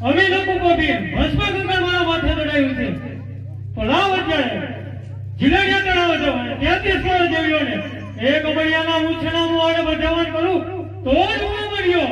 અમે લોકો કોબી ભસ્મ ગંગા મારા માથે ચડાવ્યું છે તો લાવ અત્યારે જીલડિયા તળાવ જવાય ત્યાંથી સ્થળ દેવીઓને એક બળિયાના મૂછના મોડે બધાવન કરું તો જ હું મળ્યો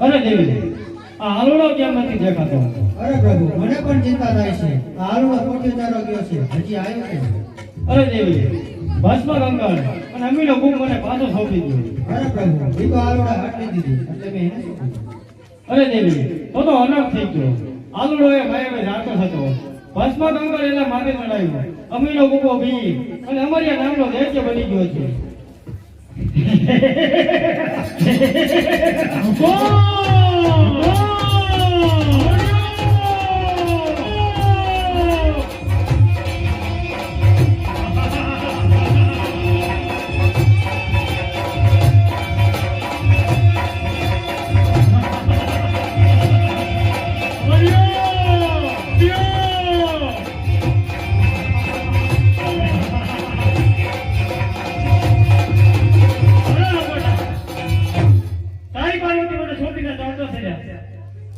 અરે દેવી આ હાલુડો કેમ નથી દેખાતો? અરે પ્રભુ મને પણ ચિંતા થાય છે. આ હાલુડો કોઠે ચારો ગયો છે, હજી આવ્યો છે. અરે દેવી ભસ્મ ગંગા અને અમીનો ગુમ મને પાછો સોંપી દીધો. અરે પ્રભુ એ તો હાલુડા હાટલી દીધી એટલે મેં એને સોંપી. અરે દેવી તો અનર્થ થઈ ગયો. હાલુડો એ ભાઈ જાતો હતો. ભસ્મ ગંગા એના માથે ચડાવ્યો. અમીનો ગુમો બી અને અમારી નામનો દૈત્ય બની ગયો છે.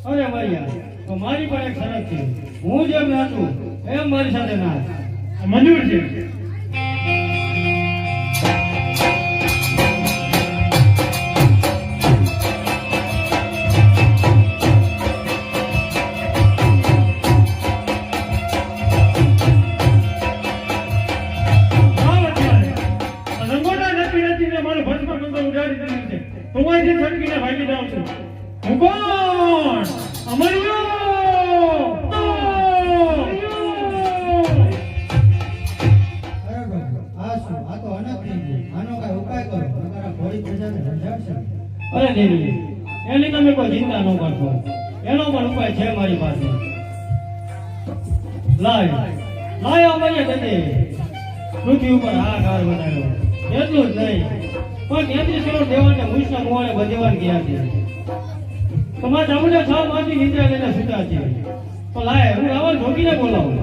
અરે મરિયા તો મારી પણ એક શરત છે. હું જેમ નાચું એમ મારી સાથે નાચ. મંજૂર છે. મારું ભસ્મ ગંગા ઉડાડી દીધું છે. તો હું અહીંથી છટકીને ભાગી જાઉં છું. હું કોણ? અમરિયો! અરે પ્રભુ આ શું? આ તો અનર્થ થઈ ગયું. આનો કાંઈ ઉપાય કરો. તમારા ભોળી પ્રજાને સમજાવશે. અરે દેવી એની તમે કોઈ ચિંતા ન કરશો. એનો પણ ઉપાય છે મારી પાસે. લાય અમરિયા દે પૃથ્વી ઉપર હાહાકાર બનાવ્યો. એટલું જ નહીં પણ 33 કરોડ દેવાને મૂછના મોવાને બધેવાન ગયા છે. તમારા ચામુંડા 6 માસની નિદ્રા લઈને સુતા છે. તો લાય હું રાવણ ઢોકીને બોલાવું.